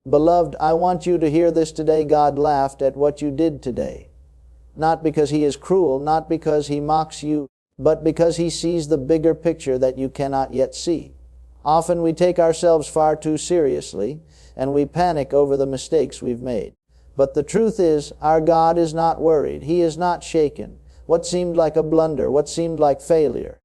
Beloved, I want you to hear this today. God laughed at what you did today. Not because He is cruel, not because He mocks you, but because He sees the bigger picture that you cannot yet see. Often we take ourselves far too seriously, and we panic over the mistakes we've made. But the truth is, our God is not worried. He is not shaken. What seemed like a blunder, what seemed like failure,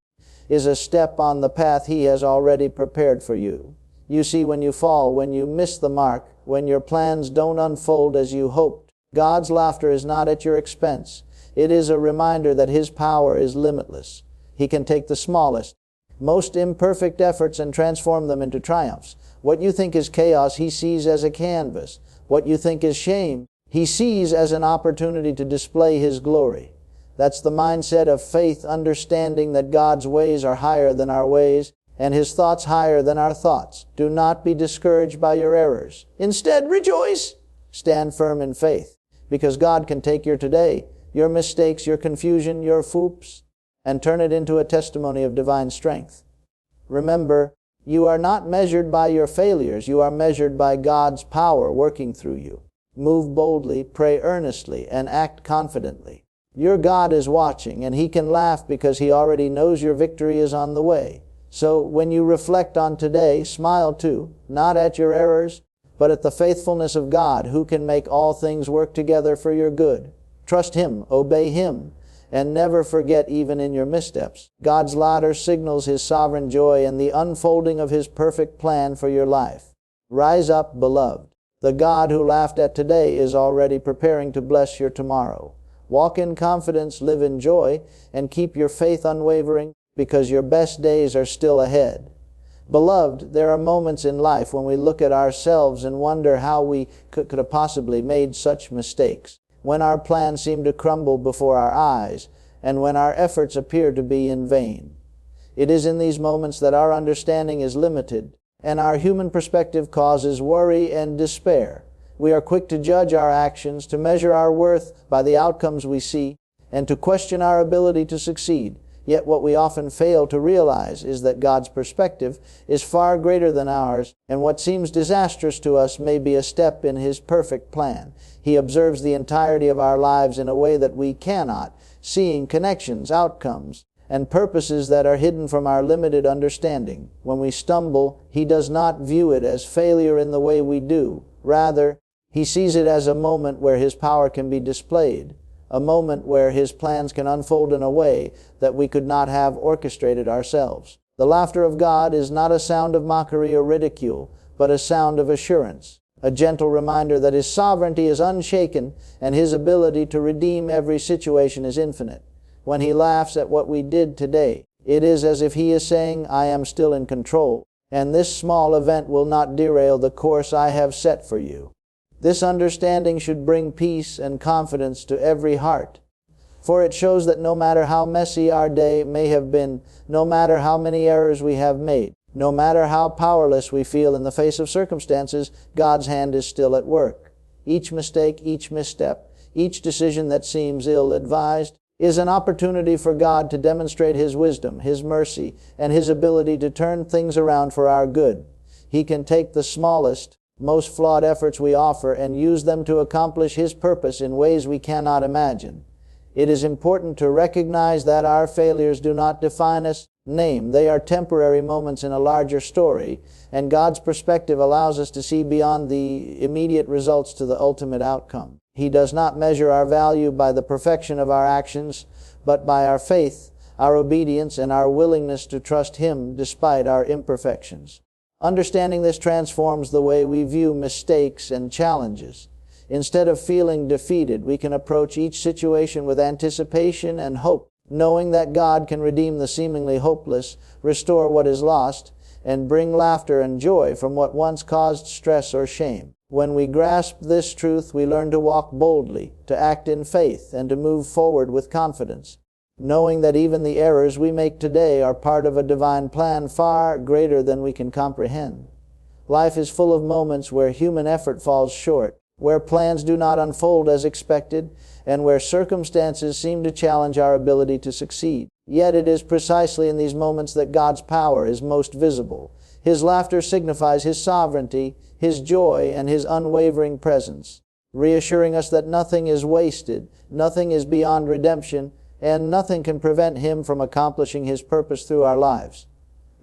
is a step on the path He has already prepared for you. You see, when you fall, when you miss the mark, when your plans don't unfold as you hoped, God's laughter is not at your expense. It is a reminder that His power is limitless. He can take the smallest, most imperfect efforts and transform them into triumphs. What you think is chaos, He sees as a canvas. What you think is shame, He sees as an opportunity to display His glory. That's the mindset of faith, understanding that God's ways are higher than our ways, and His thoughts higher than our thoughts. Do not be discouraged by your errors. Instead, rejoice. Stand firm in faith, because God can take your today, your mistakes, your confusion, your foops, and turn it into a testimony of divine strength. Remember, you are not measured by your failures. You are measured by God's power working through you. Move boldly, pray earnestly, and act confidently. Your God is watching, and He can laugh because He already knows your victory is on the way. So when you reflect on today, smile too, not at your errors, but at the faithfulness of God, who can make all things work together for your good. Trust Him, obey Him, and never forget, even in your missteps, God's laughter signals His sovereign joy and the unfolding of His perfect plan for your life. Rise up, beloved. The God who laughed at today is already preparing to bless your tomorrow. Walk in confidence, live in joy, and keep your faith unwavering, because your best days are still ahead. Beloved, there are moments in life when we look at ourselves and wonder how we could have possibly made such mistakes, when our plans seem to crumble before our eyes, and when our efforts appear to be in vain. It is in these moments that our understanding is limited, and our human perspective causes worry and despair. We are quick to judge our actions, to measure our worth by the outcomes we see, and to question our ability to succeed. Yet what we often fail to realize is that God's perspective is far greater than ours, and what seems disastrous to us may be a step in His perfect plan. He observes the entirety of our lives in a way that we cannot, seeing connections, outcomes, and purposes that are hidden from our limited understanding. When we stumble, He does not view it as failure in the way we do. Rather, He sees it as a moment where His power can be displayed, a moment where His plans can unfold in a way that we could not have orchestrated ourselves. The laughter of God is not a sound of mockery or ridicule, but a sound of assurance, a gentle reminder that His sovereignty is unshaken and His ability to redeem every situation is infinite. When He laughs at what we did today, it is as if He is saying, I am still in control, and this small event will not derail the course I have set for you. This understanding should bring peace and confidence to every heart, for it shows that no matter how messy our day may have been, no matter how many errors we have made, no matter how powerless we feel in the face of circumstances, God's hand is still at work. Each mistake, each misstep, each decision that seems ill-advised is an opportunity for God to demonstrate His wisdom, His mercy, and His ability to turn things around for our good. He can take the smallest, most flawed efforts we offer and use them to accomplish His purpose in ways we cannot imagine. It is important to recognize that our failures do not define us. They are temporary moments in a larger story, and God's perspective allows us to see beyond the immediate results to the ultimate outcome. He does not measure our value by the perfection of our actions, but by our faith, our obedience, and our willingness to trust Him despite our imperfections. Understanding this transforms the way we view mistakes and challenges. Instead of feeling defeated, we can approach each situation with anticipation and hope, knowing that God can redeem the seemingly hopeless, restore what is lost, and bring laughter and joy from what once caused stress or shame. When we grasp this truth, we learn to walk boldly, to act in faith, and to move forward with confidence, knowing that even the errors we make today are part of a divine plan far greater than we can comprehend. Life is full of moments where human effort falls short, where plans do not unfold as expected, and where circumstances seem to challenge our ability to succeed. Yet it is precisely in these moments that God's power is most visible. His laughter signifies His sovereignty, His joy, and His unwavering presence, reassuring us that nothing is wasted, nothing is beyond redemption, and nothing can prevent Him from accomplishing His purpose through our lives.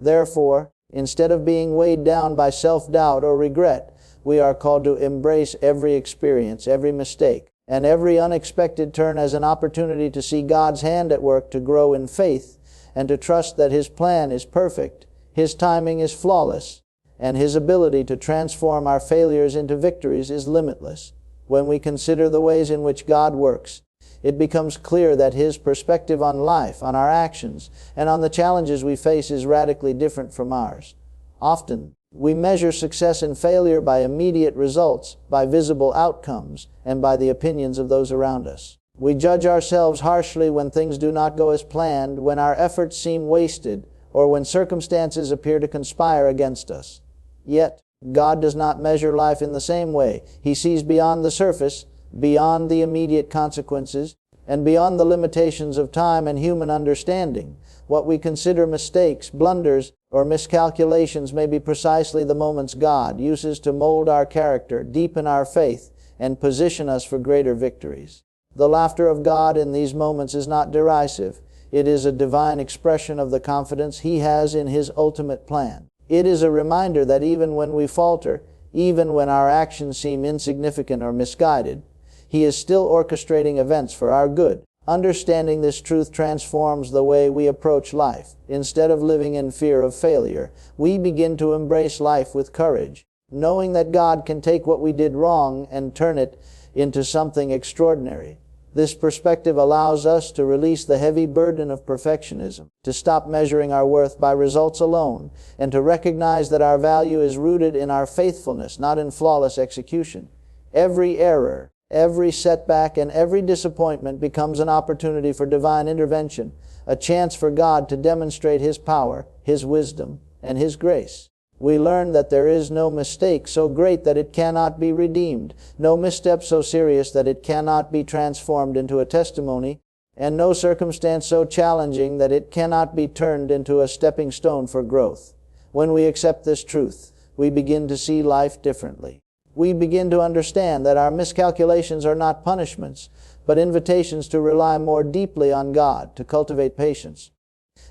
Therefore, instead of being weighed down by self-doubt or regret, we are called to embrace every experience, every mistake, and every unexpected turn as an opportunity to see God's hand at work, to grow in faith, and to trust that His plan is perfect, His timing is flawless, and His ability to transform our failures into victories is limitless. When we consider the ways in which God works, it becomes clear that His perspective on life, on our actions, and on the challenges we face is radically different from ours. Often, we measure success and failure by immediate results, by visible outcomes, and by the opinions of those around us. We judge ourselves harshly when things do not go as planned, when our efforts seem wasted, or when circumstances appear to conspire against us. Yet, God does not measure life in the same way. He sees beyond the surface, beyond the immediate consequences, and beyond the limitations of time and human understanding. What we consider mistakes, blunders, or miscalculations may be precisely the moments God uses to mold our character, deepen our faith, and position us for greater victories. The laughter of God in these moments is not derisive. It is a divine expression of the confidence He has in His ultimate plan. It is a reminder that even when we falter, even when our actions seem insignificant or misguided, He is still orchestrating events for our good. Understanding this truth transforms the way we approach life. Instead of living in fear of failure, we begin to embrace life with courage, knowing that God can take what we did wrong and turn it into something extraordinary. This perspective allows us to release the heavy burden of perfectionism, to stop measuring our worth by results alone, and to recognize that our value is rooted in our faithfulness, not in flawless execution. Every error, every setback, and every disappointment becomes an opportunity for divine intervention, a chance for God to demonstrate His power, His wisdom, and His grace. We learn that there is no mistake so great that it cannot be redeemed, no misstep so serious that it cannot be transformed into a testimony, and no circumstance so challenging that it cannot be turned into a stepping stone for growth. When we accept this truth, we begin to see life differently. We begin to understand that our miscalculations are not punishments, but invitations to rely more deeply on God, to cultivate patience,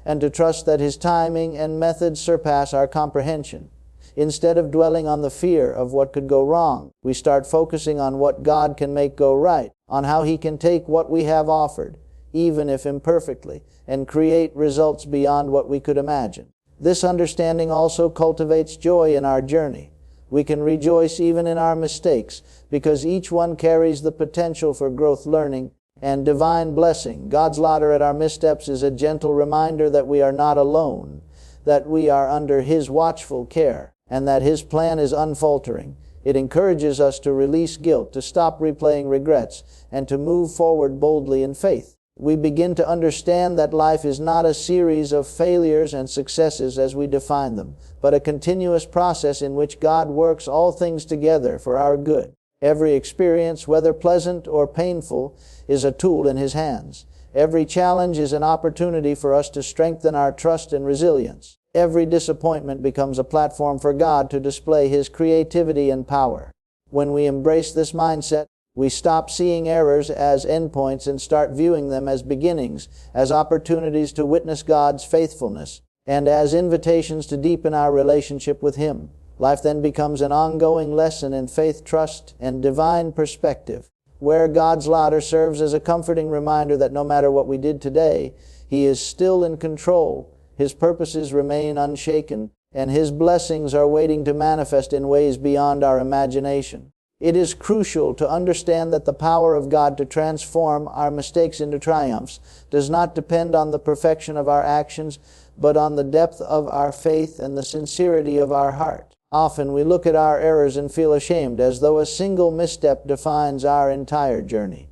and to trust that His timing and methods surpass our comprehension. Instead of dwelling on the fear of what could go wrong, we start focusing on what God can make go right, on how He can take what we have offered, even if imperfectly, and create results beyond what we could imagine. This understanding also cultivates joy in our journey. We can rejoice even in our mistakes, because each one carries the potential for growth, learning, and divine blessing. God's laughter at our missteps is a gentle reminder that we are not alone, that we are under His watchful care, and that His plan is unfaltering. It encourages us to release guilt, to stop replaying regrets, and to move forward boldly in faith. We begin to understand that life is not a series of failures and successes as we define them, but a continuous process in which God works all things together for our good. Every experience, whether pleasant or painful, is a tool in His hands. Every challenge is an opportunity for us to strengthen our trust and resilience. Every disappointment becomes a platform for God to display His creativity and power. When we embrace this mindset, we stop seeing errors as endpoints and start viewing them as beginnings, as opportunities to witness God's faithfulness, and as invitations to deepen our relationship with Him. Life then becomes an ongoing lesson in faith, trust, and divine perspective, where God's laughter serves as a comforting reminder that no matter what we did today, He is still in control, His purposes remain unshaken, and His blessings are waiting to manifest in ways beyond our imagination. It is crucial to understand that the power of God to transform our mistakes into triumphs does not depend on the perfection of our actions, but on the depth of our faith and the sincerity of our heart. Often we look at our errors and feel ashamed, as though a single misstep defines our entire journey.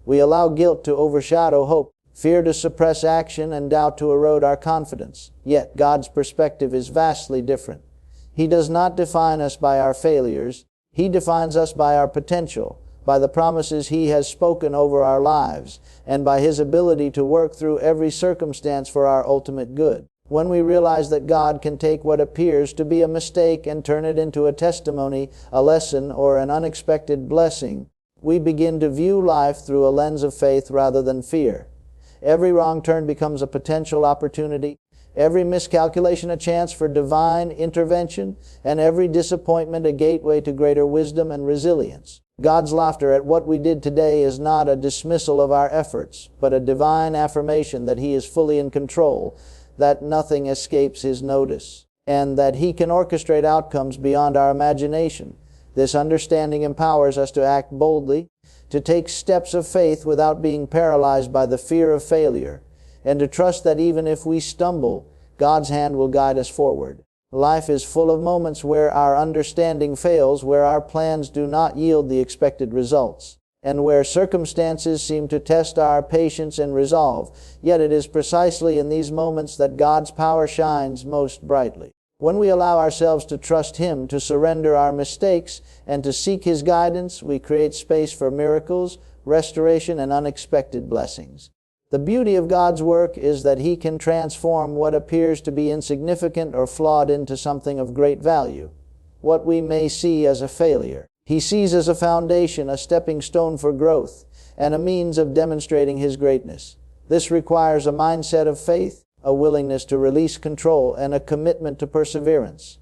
We allow guilt to overshadow hope, fear to suppress action, and doubt to erode our confidence. Yet God's perspective is vastly different. He does not define us by our failures. He defines us by our potential, by the promises He has spoken over our lives, and by His ability to work through every circumstance for our ultimate good. When we realize that God can take what appears to be a mistake and turn it into a testimony, a lesson, or an unexpected blessing, we begin to view life through a lens of faith rather than fear. Every wrong turn becomes a potential opportunity, every miscalculation a chance for divine intervention, and every disappointment a gateway to greater wisdom and resilience. God's laughter at what we did today is not a dismissal of our efforts, but a divine affirmation that He is fully in control, that nothing escapes His notice, and that He can orchestrate outcomes beyond our imagination. This understanding empowers us to act boldly, to take steps of faith without being paralyzed by the fear of failure, and to trust that even if we stumble, God's hand will guide us forward. Life is full of moments where our understanding fails, where our plans do not yield the expected results, and where circumstances seem to test our patience and resolve. Yet it is precisely in these moments that God's power shines most brightly. When we allow ourselves to trust Him, to surrender our mistakes, and to seek His guidance, we create space for miracles, restoration, and unexpected blessings. The beauty of God's work is that He can transform what appears to be insignificant or flawed into something of great value. What we may see as a failure, He sees as a foundation, a stepping stone for growth, and a means of demonstrating His greatness. This requires a mindset of faith, a willingness to release control, and a commitment to perseverance.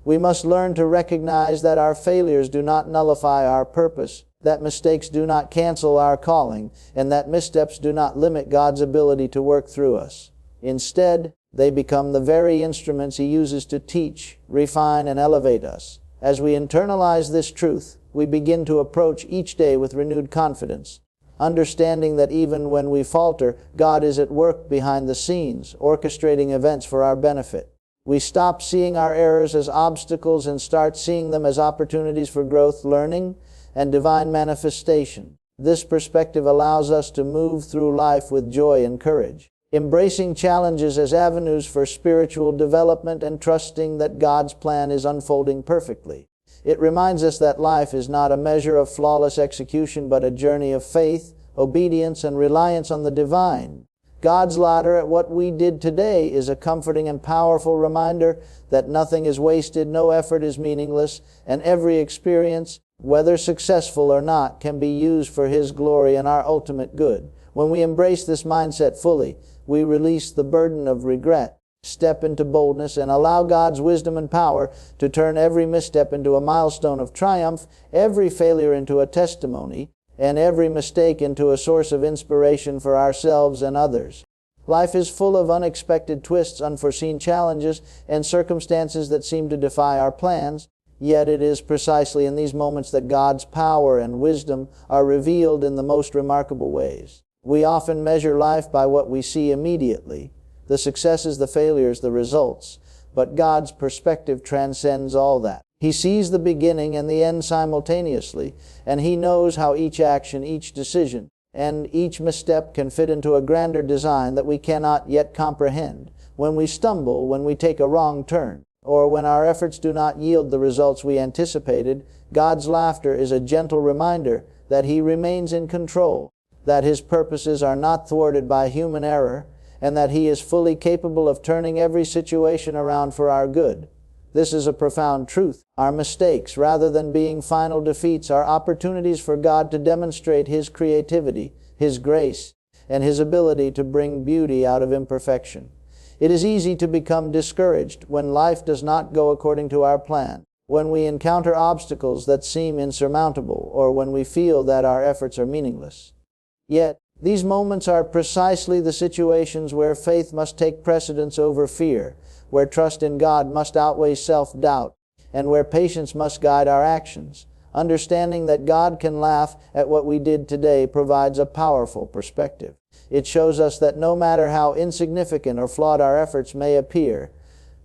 We must learn to recognize that our failures do not nullify our purpose, that mistakes do not cancel our calling, and that missteps do not limit God's ability to work through us. Instead, they become the very instruments He uses to teach, refine, and elevate us. As we internalize this truth, we begin to approach each day with renewed confidence, understanding that even when we falter, God is at work behind the scenes, orchestrating events for our benefit. We stop seeing our errors as obstacles and start seeing them as opportunities for growth, learning, and divine manifestation. This perspective allows us to move through life with joy and courage, embracing challenges as avenues for spiritual development and trusting that God's plan is unfolding perfectly. It reminds us that life is not a measure of flawless execution, but a journey of faith, obedience, and reliance on the divine. God's laughter at what we did today is a comforting and powerful reminder that nothing is wasted, no effort is meaningless, and every experience, whether successful or not, can be used for His glory and our ultimate good. When we embrace this mindset fully, we release the burden of regret, step into boldness, and allow God's wisdom and power to turn every misstep into a milestone of triumph, every failure into a testimony, and every mistake into a source of inspiration for ourselves and others. Life is full of unexpected twists, unforeseen challenges, and circumstances that seem to defy our plans. Yet it is precisely in these moments that God's power and wisdom are revealed in the most remarkable ways. We often measure life by what we see immediately, the successes, the failures, the results. But God's perspective transcends all that. He sees the beginning and the end simultaneously, and He knows how each action, each decision, and each misstep can fit into a grander design that we cannot yet comprehend. When we stumble, when we take a wrong turn, or when our efforts do not yield the results we anticipated, God's laughter is a gentle reminder that He remains in control, that His purposes are not thwarted by human error, and that He is fully capable of turning every situation around for our good. This is a profound truth. Our mistakes, rather than being final defeats, are opportunities for God to demonstrate His creativity, His grace, and His ability to bring beauty out of imperfection. It is easy to become discouraged when life does not go according to our plan, when we encounter obstacles that seem insurmountable, or when we feel that our efforts are meaningless. Yet, these moments are precisely the situations where faith must take precedence over fear, where trust in God must outweigh self-doubt, and where patience must guide our actions. Understanding that God can laugh at what we did today provides a powerful perspective. It shows us that no matter how insignificant or flawed our efforts may appear,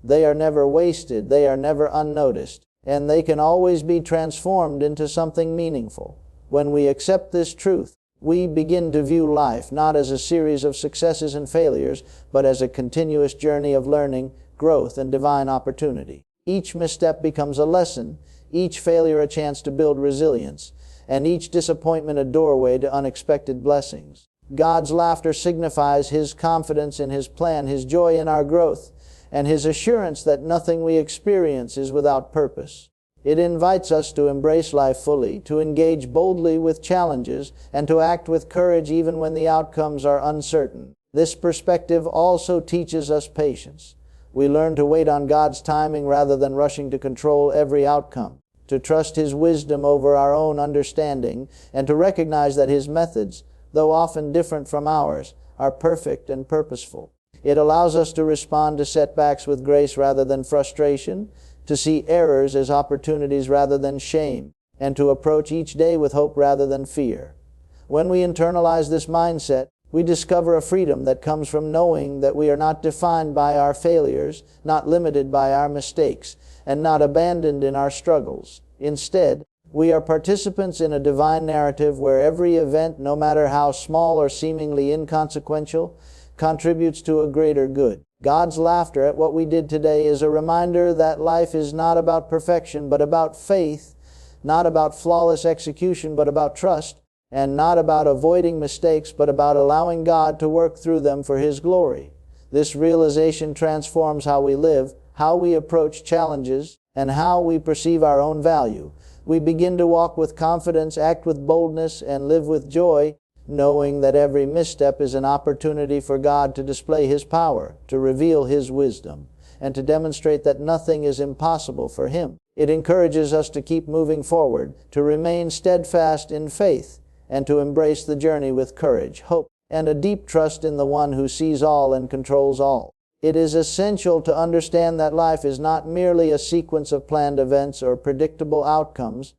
they are never wasted, they are never unnoticed, and they can always be transformed into something meaningful. When we accept this truth, we begin to view life not as a series of successes and failures, but as a continuous journey of learning, growth, and divine opportunity. Each misstep becomes a lesson, each failure a chance to build resilience, and each disappointment a doorway to unexpected blessings. God's laughter signifies His confidence in His plan, His joy in our growth, and His assurance that nothing we experience is without purpose. It invites us to embrace life fully, to engage boldly with challenges, and to act with courage even when the outcomes are uncertain. This perspective also teaches us patience. We learn to wait on God's timing rather than rushing to control every outcome, to trust His wisdom over our own understanding, and to recognize that His methods, though often different from ours, are perfect and purposeful. It allows us to respond to setbacks with grace rather than frustration, to see errors as opportunities rather than shame, and to approach each day with hope rather than fear. When we internalize this mindset, we discover a freedom that comes from knowing that we are not defined by our failures, not limited by our mistakes, and not abandoned in our struggles. Instead, we are participants in a divine narrative where every event, no matter how small or seemingly inconsequential, contributes to a greater good. God's laughter at what we did today is a reminder that life is not about perfection, but about faith, not about flawless execution, but about trust, and not about avoiding mistakes, but about allowing God to work through them for His glory. This realization transforms how we live, how we approach challenges, and how we perceive our own value. We begin to walk with confidence, act with boldness, and live with joy, knowing that every misstep is an opportunity for God to display His power, to reveal His wisdom, and to demonstrate that nothing is impossible for Him. It encourages us to keep moving forward, to remain steadfast in faith, and to embrace the journey with courage, hope, and a deep trust in the One who sees all and controls all. It is essential to understand that life is not merely a sequence of planned events or predictable outcomes,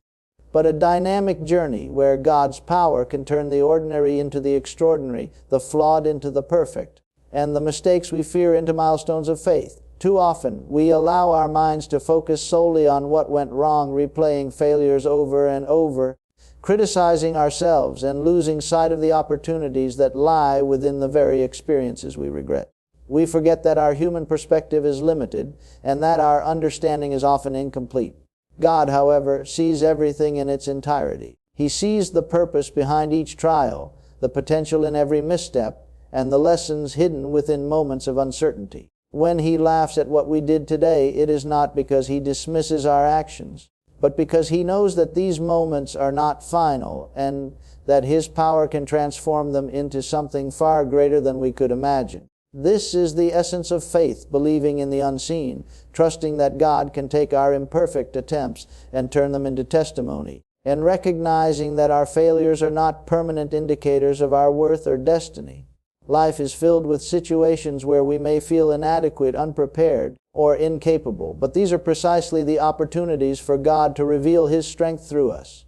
but a dynamic journey where God's power can turn the ordinary into the extraordinary, the flawed into the perfect, and the mistakes we fear into milestones of faith. Too often, we allow our minds to focus solely on what went wrong, replaying failures over and over, criticizing ourselves, and losing sight of the opportunities that lie within the very experiences we regret. We forget that our human perspective is limited, and that our understanding is often incomplete. God, however, sees everything in its entirety. He sees the purpose behind each trial, the potential in every misstep, and the lessons hidden within moments of uncertainty. When He laughs at what we did today, it is not because He dismisses our actions, but because He knows that these moments are not final, and that His power can transform them into something far greater than we could imagine. This is the essence of faith, believing in the unseen, trusting that God can take our imperfect attempts and turn them into testimony, and recognizing that our failures are not permanent indicators of our worth or destiny. Life is filled with situations where we may feel inadequate, unprepared, or incapable, but these are precisely the opportunities for God to reveal His strength through us.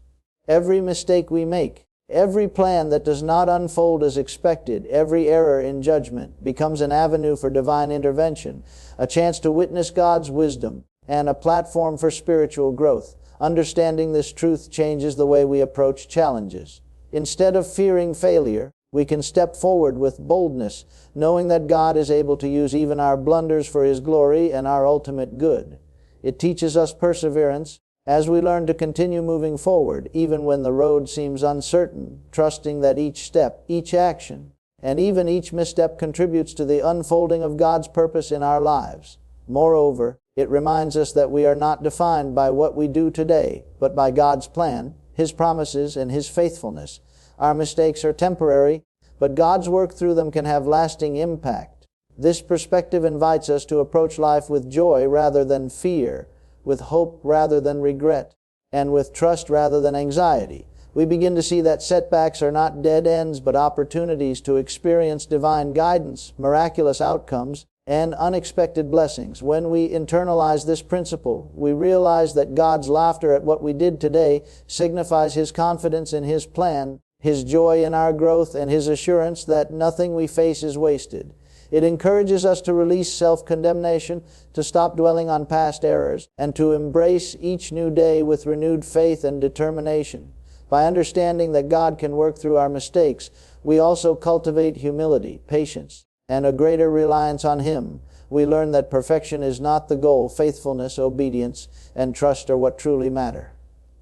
Every mistake we make, every plan that does not unfold as expected, every error in judgment becomes an avenue for divine intervention, a chance to witness God's wisdom, and a platform for spiritual growth. Understanding this truth changes the way we approach challenges. Instead of fearing failure, we can step forward with boldness, knowing that God is able to use even our blunders for His glory and our ultimate good. It teaches us perseverance, as we learn to continue moving forward, even when the road seems uncertain, trusting that each step, each action, and even each misstep contributes to the unfolding of God's purpose in our lives. Moreover, it reminds us that we are not defined by what we do today, but by God's plan, His promises, and His faithfulness. Our mistakes are temporary, but God's work through them can have lasting impact. This perspective invites us to approach life with joy rather than fear, with hope rather than regret, and with trust rather than anxiety. We begin to see that setbacks are not dead ends, but opportunities to experience divine guidance, miraculous outcomes, and unexpected blessings. When we internalize this principle, we realize that God's laughter at what we did today signifies His confidence in His plan, His joy in our growth, and His assurance that nothing we face is wasted. It encourages us to release self-condemnation, to stop dwelling on past errors, and to embrace each new day with renewed faith and determination. By understanding that God can work through our mistakes, we also cultivate humility, patience, and a greater reliance on Him. We learn that perfection is not the goal. Faithfulness, obedience, and trust are what truly matter.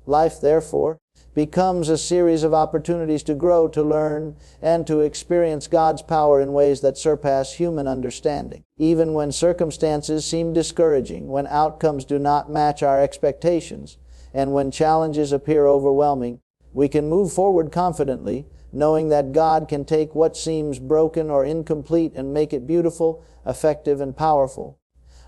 Life, therefore, becomes a series of opportunities to grow, to learn, and to experience God's power in ways that surpass human understanding. Even when circumstances seem discouraging, when outcomes do not match our expectations, and when challenges appear overwhelming, we can move forward confidently, knowing that God can take what seems broken or incomplete and make it beautiful, effective, and powerful.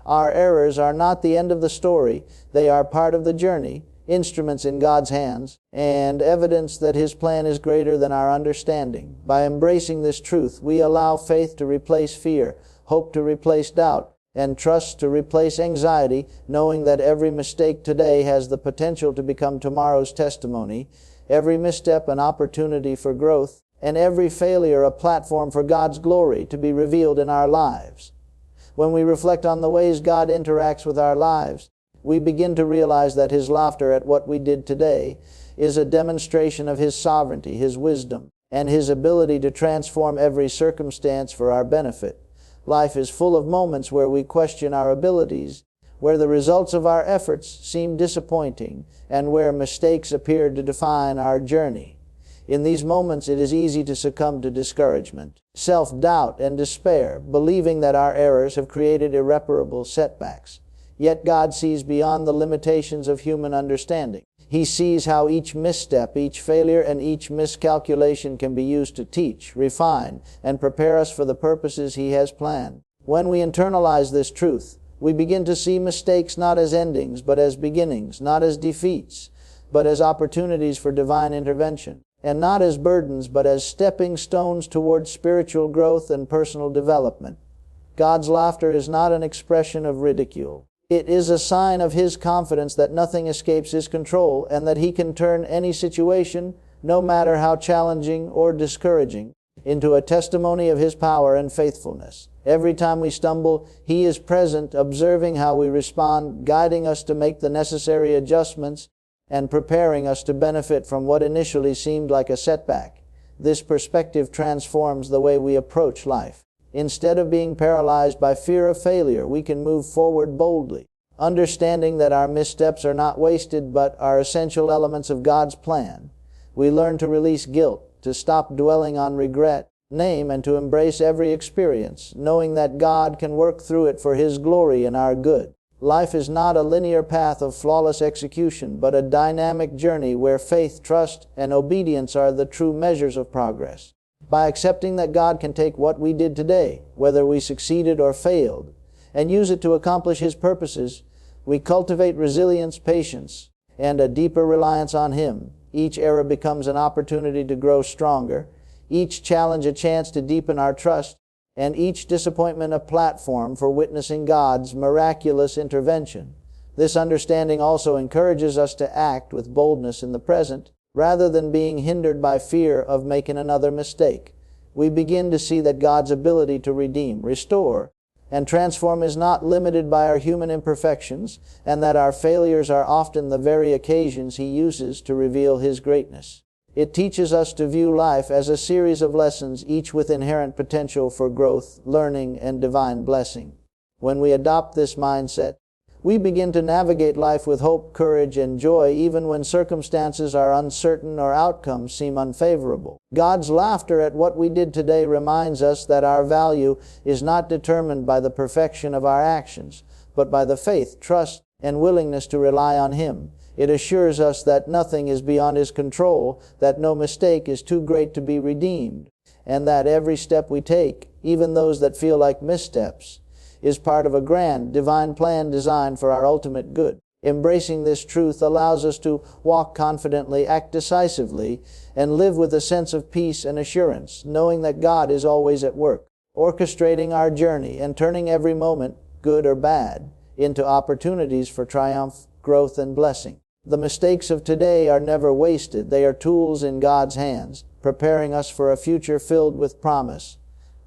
Our errors are not the end of the story. They are part of the journey, instruments in God's hands, and evidence that His plan is greater than our understanding. By embracing this truth, we allow faith to replace fear, hope to replace doubt, and trust to replace anxiety, knowing that every mistake today has the potential to become tomorrow's testimony, every misstep an opportunity for growth, and every failure a platform for God's glory to be revealed in our lives. When we reflect on the ways God interacts with our lives, we begin to realize that His laughter at what we did today is a demonstration of His sovereignty, His wisdom, and His ability to transform every circumstance for our benefit. Life is full of moments where we question our abilities, where the results of our efforts seem disappointing, and where mistakes appear to define our journey. In these moments, it is easy to succumb to discouragement, self-doubt, and despair, believing that our errors have created irreparable setbacks. Yet God sees beyond the limitations of human understanding. He sees how each misstep, each failure, and each miscalculation can be used to teach, refine, and prepare us for the purposes He has planned. When we internalize this truth, we begin to see mistakes not as endings, but as beginnings, not as defeats, but as opportunities for divine intervention, and not as burdens, but as stepping stones towards spiritual growth and personal development. God's laughter is not an expression of ridicule. It is a sign of His confidence that nothing escapes His control, and that He can turn any situation, no matter how challenging or discouraging, into a testimony of His power and faithfulness. Every time we stumble, He is present, observing how we respond, guiding us to make the necessary adjustments, and preparing us to benefit from what initially seemed like a setback. This perspective transforms the way we approach life. Instead of being paralyzed by fear of failure, we can move forward boldly, understanding that our missteps are not wasted but are essential elements of God's plan. We learn to release guilt, to stop dwelling on regret, name, and to embrace every experience, knowing that God can work through it for His glory and our good. Life is not a linear path of flawless execution, but a dynamic journey where faith, trust, and obedience are the true measures of progress. By accepting that God can take what we did today, whether we succeeded or failed, and use it to accomplish His purposes, we cultivate resilience, patience, and a deeper reliance on Him. Each error becomes an opportunity to grow stronger, each challenge a chance to deepen our trust, and each disappointment a platform for witnessing God's miraculous intervention. This understanding also encourages us to act with boldness in the present, rather than being hindered by fear of making another mistake. We begin to see that God's ability to redeem, restore, and transform is not limited by our human imperfections, and that our failures are often the very occasions He uses to reveal His greatness. It teaches us to view life as a series of lessons, each with inherent potential for growth, learning, and divine blessing. When we adopt this mindset, we begin to navigate life with hope, courage, and joy, even when circumstances are uncertain or outcomes seem unfavorable. God's laughter at what we did today reminds us that our value is not determined by the perfection of our actions, but by the faith, trust, and willingness to rely on Him. It assures us that nothing is beyond His control, that no mistake is too great to be redeemed, and that every step we take, even those that feel like missteps, is part of a grand, divine plan designed for our ultimate good. Embracing this truth allows us to walk confidently, act decisively, and live with a sense of peace and assurance, knowing that God is always at work, orchestrating our journey and turning every moment, good or bad, into opportunities for triumph, growth, and blessing. The mistakes of today are never wasted. They are tools in God's hands, preparing us for a future filled with promise,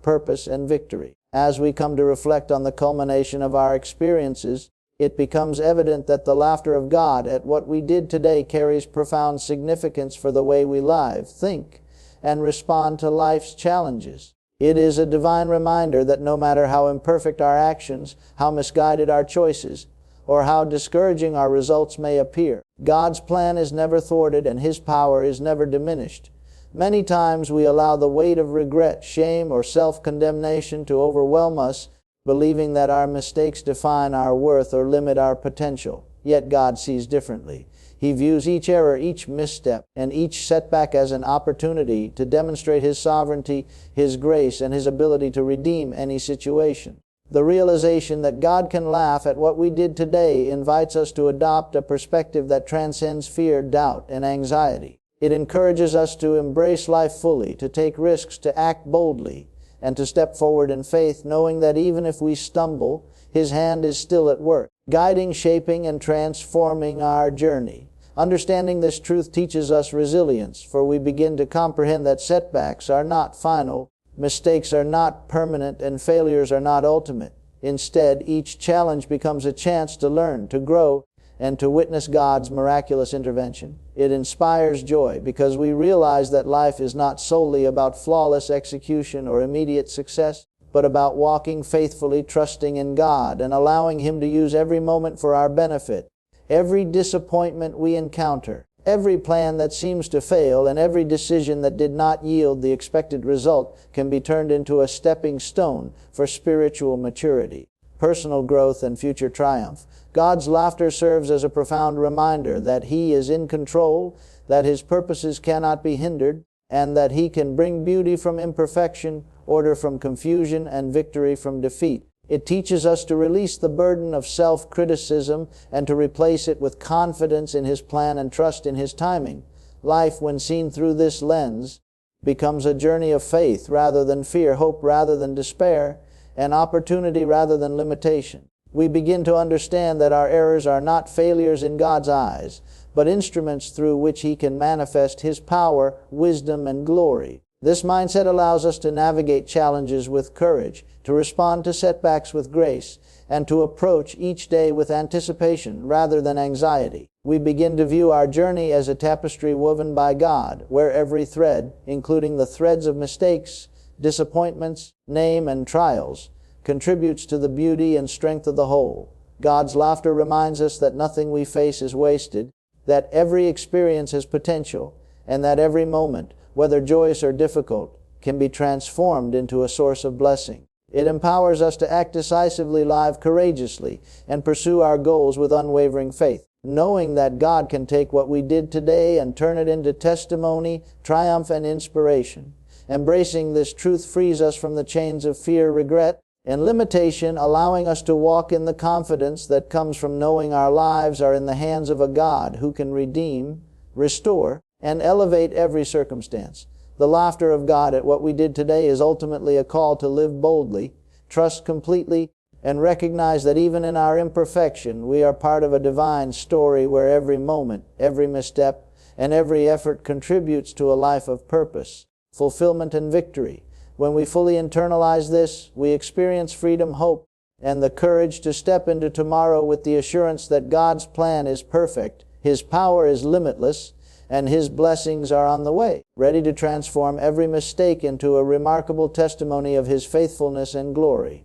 purpose, and victory. As we come to reflect on the culmination of our experiences, it becomes evident that the laughter of God at what we did today carries profound significance for the way we live, think, and respond to life's challenges. It is a divine reminder that no matter how imperfect our actions, how misguided our choices, or how discouraging our results may appear. God's plan is never thwarted and His power is never diminished. Many times we allow the weight of regret, shame, or self-condemnation to overwhelm us, believing that our mistakes define our worth or limit our potential. Yet God sees differently. He views each error, each misstep, and each setback as an opportunity to demonstrate His sovereignty, His grace, and His ability to redeem any situation. The realization that God can laugh at what we did today invites us to adopt a perspective that transcends fear, doubt, and anxiety. It encourages us to embrace life fully, to take risks, to act boldly, and to step forward in faith, knowing that even if we stumble, His hand is still at work, guiding, shaping, and transforming our journey. Understanding this truth teaches us resilience, for we begin to comprehend that setbacks are not final, mistakes are not permanent, and failures are not ultimate. Instead, each challenge becomes a chance to learn, to grow, and to witness God's miraculous intervention. It inspires joy because we realize that life is not solely about flawless execution or immediate success, but about walking faithfully, trusting in God, and allowing Him to use every moment for our benefit. Every disappointment we encounter, every plan that seems to fail, and every decision that did not yield the expected result can be turned into a stepping stone for spiritual maturity, personal growth, and future triumph. God's laughter serves as a profound reminder that He is in control, that His purposes cannot be hindered, and that He can bring beauty from imperfection, order from confusion, and victory from defeat. It teaches us to release the burden of self-criticism and to replace it with confidence in His plan and trust in His timing. Life, when seen through this lens, becomes a journey of faith rather than fear, hope rather than despair, and opportunity rather than limitation. We begin to understand that our errors are not failures in God's eyes, but instruments through which He can manifest His power, wisdom, and glory. This mindset allows us to navigate challenges with courage, to respond to setbacks with grace, and to approach each day with anticipation rather than anxiety. We begin to view our journey as a tapestry woven by God, where every thread, including the threads of mistakes, disappointments, shame, and trials, contributes to the beauty and strength of the whole. God's laughter reminds us that nothing we face is wasted, that every experience has potential, and that every moment, whether joyous or difficult, can be transformed into a source of blessing. It empowers us to act decisively, live courageously, and pursue our goals with unwavering faith, knowing that God can take what we did today and turn it into testimony, triumph, and inspiration. Embracing this truth frees us from the chains of fear, regret, and limitation, allowing us to walk in the confidence that comes from knowing our lives are in the hands of a God who can redeem, restore, and elevate every circumstance. The laughter of God at what we did today is ultimately a call to live boldly, trust completely, and recognize that even in our imperfection, we are part of a divine story where every moment, every misstep, and every effort contributes to a life of purpose, fulfillment, and victory. When we fully internalize this, we experience freedom, hope, and the courage to step into tomorrow with the assurance that God's plan is perfect, His power is limitless, and His blessings are on the way, ready to transform every mistake into a remarkable testimony of His faithfulness and glory.